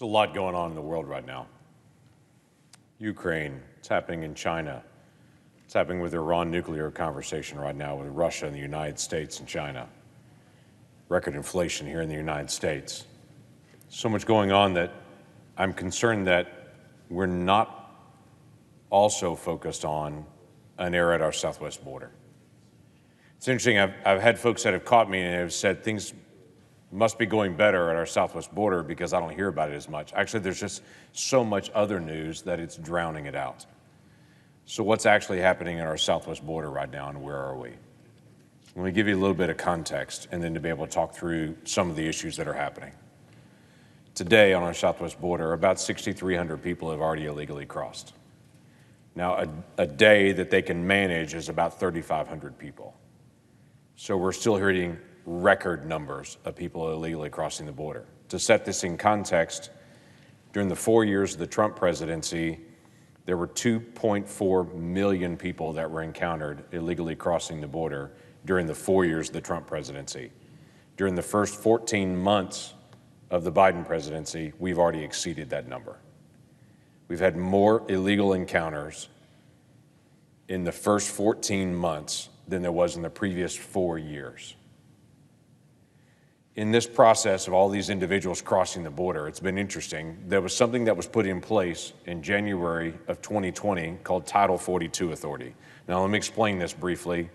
There's a lot going on in the world right now. Ukraine, it's happening in China. It's happening with the Iran nuclear conversation right now with Russia and the United States and China. Record inflation here in the United States. So much going on that I'm concerned that we're not also focused on an error at our southwest border. It's interesting, I've had folks that have caught me and have said things must be going better at our southwest border because I don't hear about it as much. Actually, there's just so much other news that it's drowning it out. So what's actually happening at our southwest border right now, and where are we? Let me give you a little bit of context and then to be able to talk through some of the issues that are happening. Today on our southwest border, about 6,300 people have already illegally crossed. Now, a day that they can manage is about 3,500 people. So we're still hitting record numbers of people illegally crossing the border. To set this in context, during the 4 years of the Trump presidency, there were 2.4 million people that were encountered illegally crossing the border during the 4 years of the Trump presidency. During the first 14 months of the Biden presidency, we've already exceeded that number. We've had more illegal encounters in the first 14 months than there was in the previous 4 years. In this process of all these individuals crossing the border, it's been interesting. There was something that was put in place in January of 2020 called Title 42 Authority. Now, let me explain this briefly.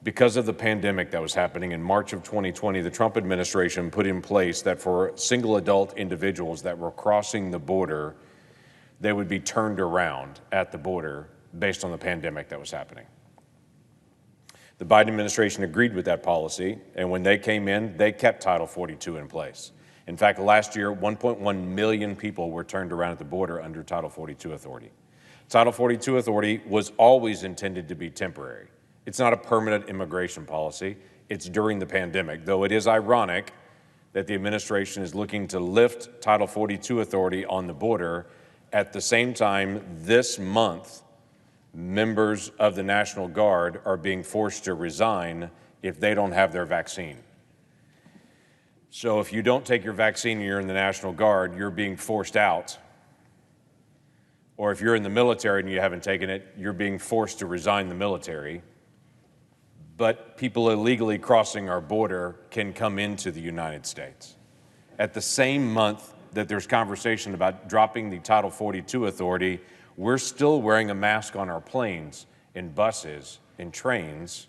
Because of the pandemic that was happening in March of 2020, the Trump administration put in place that for single adult individuals that were crossing the border, they would be turned around at the border based on the pandemic that was happening. The Biden administration agreed with that policy, and when they came in, they kept Title 42 in place. In fact, last year, 1.1 million people were turned around at the border under Title 42 authority. Title 42 authority was always intended to be temporary. It's not a permanent immigration policy. It's during the pandemic, though it is ironic that the administration is looking to lift Title 42 authority on the border. At the same time, this month, members of the National Guard are being forced to resign if they don't have their vaccine. So if you don't take your vaccine and you're in the National Guard, you're being forced out. Or if you're in the military and you haven't taken it, you're being forced to resign the military. But people illegally crossing our border can come into the United States. At the same month that there's conversation about dropping the Title 42 authority, we're still wearing a mask on our planes, in buses, in trains,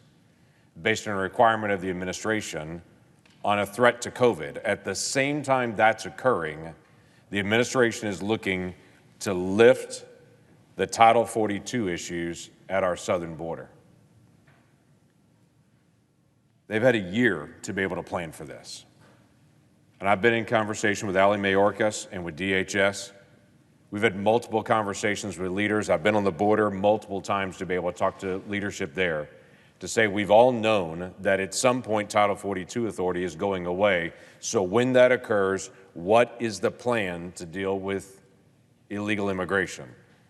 based on a requirement of the administration on a threat to COVID. At the same time that's occurring, the administration is looking to lift the Title 42 issues at our southern border. They've had a year to be able to plan for this. And I've been in conversation with Ali Mayorkas and with DHS. We've had multiple conversations with leaders. I've been on the border multiple times to be able to talk to leadership there to say we've all known that at some point Title 42 authority is going away. So when that occurs, what is the plan to deal with illegal immigration,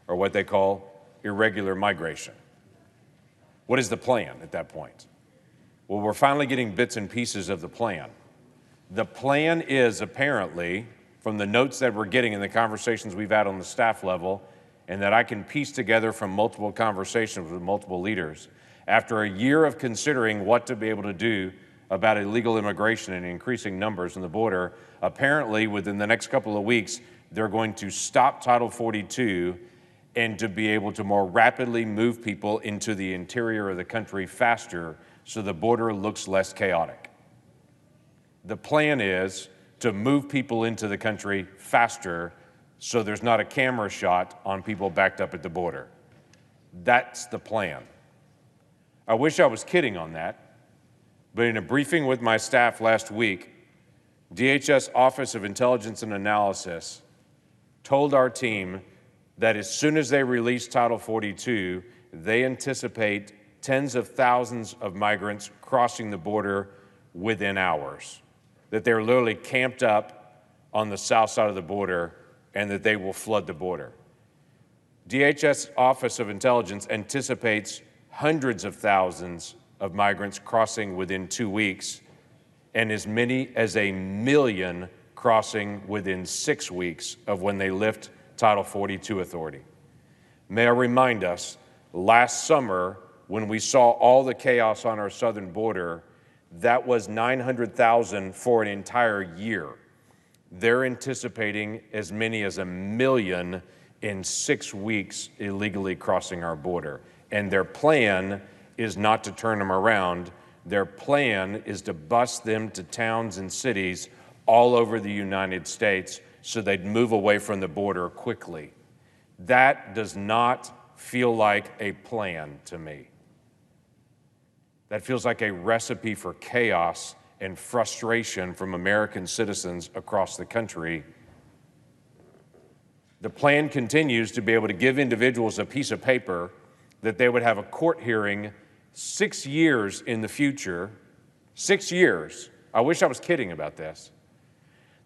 or what they call irregular migration? What is the plan at that point? Well, we're finally getting bits and pieces of the plan. The plan is apparently, from the notes that we're getting in the conversations we've had on the staff level, and that I can piece together from multiple conversations with multiple leaders, after a year of considering what to be able to do about illegal immigration and increasing numbers on the border, apparently within the next couple of weeks, they're going to stop Title 42 and to be able to more rapidly move people into the interior of the country faster so the border looks less chaotic. The plan is to move people into the country faster so there's not a camera shot on people backed up at the border. That's the plan. I wish I was kidding on that, but in a briefing with my staff last week, DHS Office of Intelligence and Analysis told our team that as soon as they release Title 42, they anticipate tens of thousands of migrants crossing the border within hours, that they're literally camped up on the south side of the border and that they will flood the border. DHS Office of Intelligence anticipates hundreds of thousands of migrants crossing within 2 weeks and as many as 1 million crossing within 6 weeks of when they lift Title 42 authority. May I remind us, last summer, when we saw all the chaos on our southern border, that was 900,000 for an entire year. They're anticipating as many as 1 million in 6 weeks illegally crossing our border. And their plan is not to turn them around. Their plan is to bus them to towns and cities all over the United States so they'd move away from the border quickly. That does not feel like a plan to me. That feels like a recipe for chaos and frustration from American citizens across the country. The plan continues to be able to give individuals a piece of paper that they would have a court hearing 6 years in the future. 6 years. I wish I was kidding about this.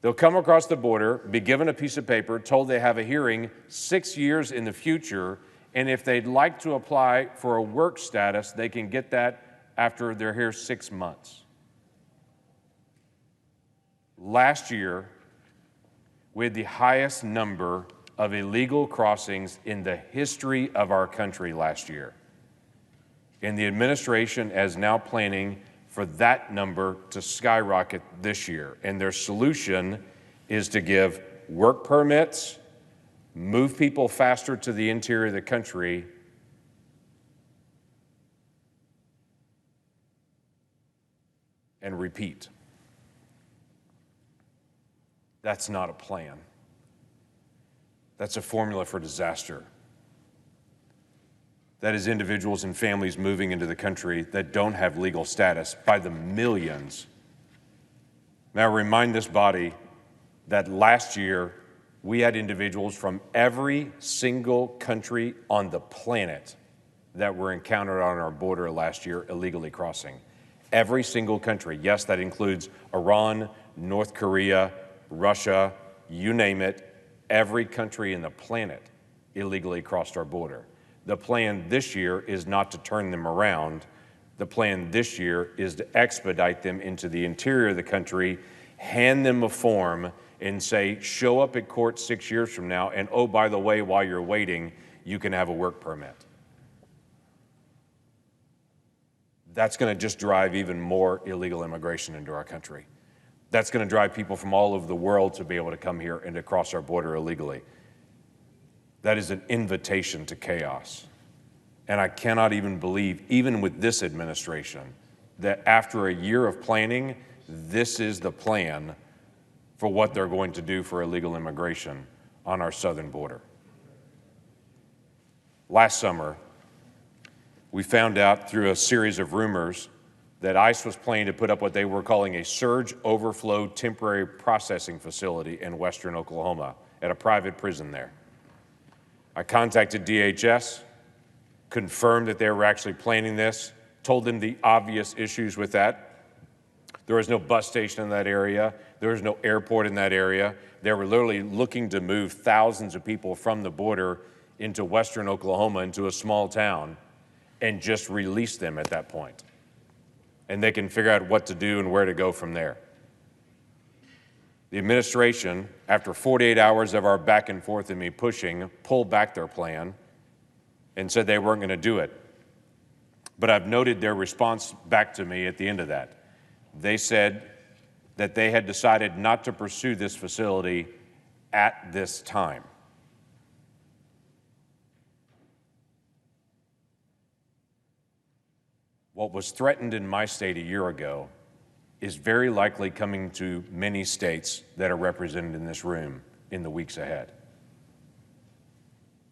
They'll come across the border, be given a piece of paper, told they have a hearing 6 years in the future, and if they'd like to apply for a work status, they can get that after they're here 6 months. Last year, we had the highest number of illegal crossings in the history of our country last year. And the administration is now planning for that number to skyrocket this year. And their solution is to give work permits, move people faster to the interior of the country, and repeat. That's not a plan. That's a formula for disaster. That is individuals and families moving into the country that don't have legal status by the millions. May I remind this body that last year we had individuals from every single country on the planet that were encountered on our border last year illegally crossing. Every single country. Yes, that includes Iran, North Korea, Russia, you name it. Every country in the planet illegally crossed our border. The plan this year is not to turn them around. The plan this year is to expedite them into the interior of the country, hand them a form, and say, show up at court 6 years from now, and oh, by the way, while you're waiting, you can have a work permit. That's going to just drive even more illegal immigration into our country. That's going to drive people from all over the world to be able to come here and to cross our border illegally. That is an invitation to chaos. And I cannot even believe, even with this administration, that after a year of planning, this is the plan for what they're going to do for illegal immigration on our southern border. Last summer, we found out through a series of rumors that ICE was planning to put up what they were calling a surge overflow temporary processing facility in western Oklahoma at a private prison there. I contacted DHS, confirmed that they were actually planning this, told them the obvious issues with that. There was no bus station in that area. There was no airport in that area. They were literally looking to move thousands of people from the border into western Oklahoma, into a small town, and just release them at that point. And they can figure out what to do and where to go from there. The administration, after 48 hours of our back and forth and me pushing, pulled back their plan and said they weren't going to do it. But I've noted their response back to me at the end of that. They said that they had decided not to pursue this facility at this time. What was threatened in my state a year ago is very likely coming to many states that are represented in this room in the weeks ahead,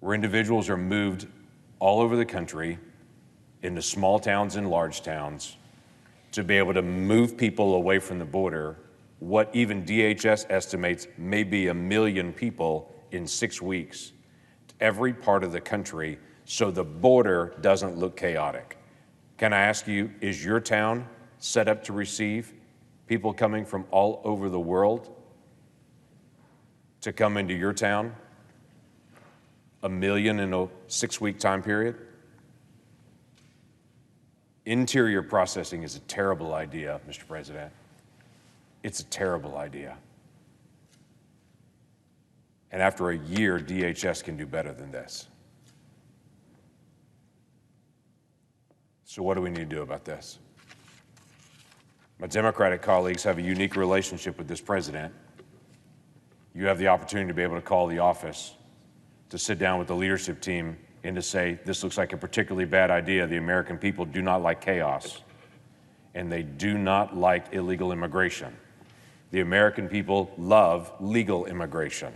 where individuals are moved all over the country into small towns and large towns to be able to move people away from the border, what even DHS estimates may be 1 million people in 6 weeks, to every part of the country so the border doesn't look chaotic. Can I ask you, is your town set up to receive people coming from all over the world to come into your town? 1 million in a 6-week time period? Interior processing is a terrible idea, Mr. President. It's a terrible idea. And after a year, DHS can do better than this. So what do we need to do about this? My Democratic colleagues have a unique relationship with this president. You have the opportunity to be able to call the office, to sit down with the leadership team and to say, this looks like a particularly bad idea. The American people do not like chaos, and they do not like illegal immigration. The American people love legal immigration.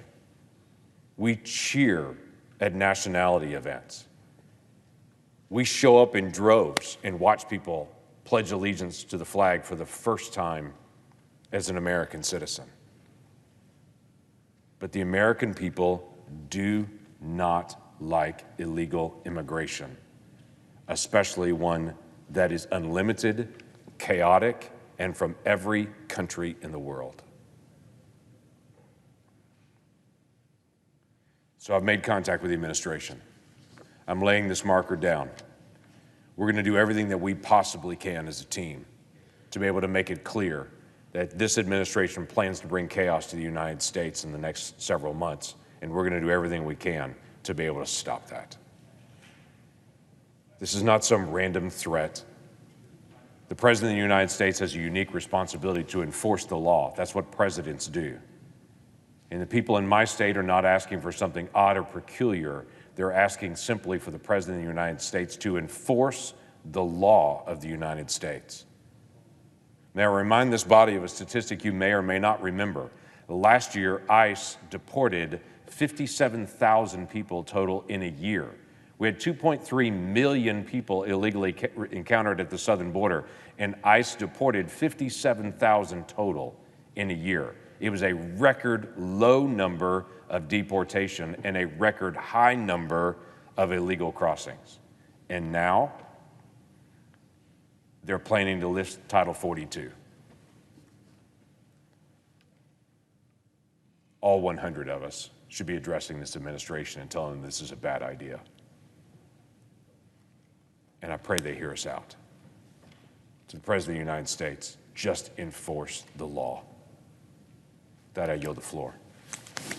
We cheer at nationality events. We show up in droves and watch people pledge allegiance to the flag for the first time as an American citizen. But the American people do not like illegal immigration, especially one that is unlimited, chaotic, and from every country in the world. So I've made contact with the administration. I'm laying this marker down. We're going to do everything that we possibly can as a team to be able to make it clear that this administration plans to bring chaos to the United States in the next several months, and we're going to do everything we can to be able to stop that. This is not some random threat. The President of the United States has a unique responsibility to enforce the law. That's what presidents do. And the people in my state are not asking for something odd or peculiar. They're asking simply for the President of the United States to enforce the law of the United States. Now, I remind this body of a statistic you may or may not remember. Last year, ICE deported 57,000 people total in a year. We had 2.3 million people illegally encountered at the southern border, and ICE deported 57,000 total in a year. It was a record low number of deportation and a record high number of illegal crossings. And now, they're planning to lift Title 42. All 100 of us should be addressing this administration and telling them this is a bad idea. And I pray they hear us out. To the President of the United States, just enforce the law. That I yield the floor.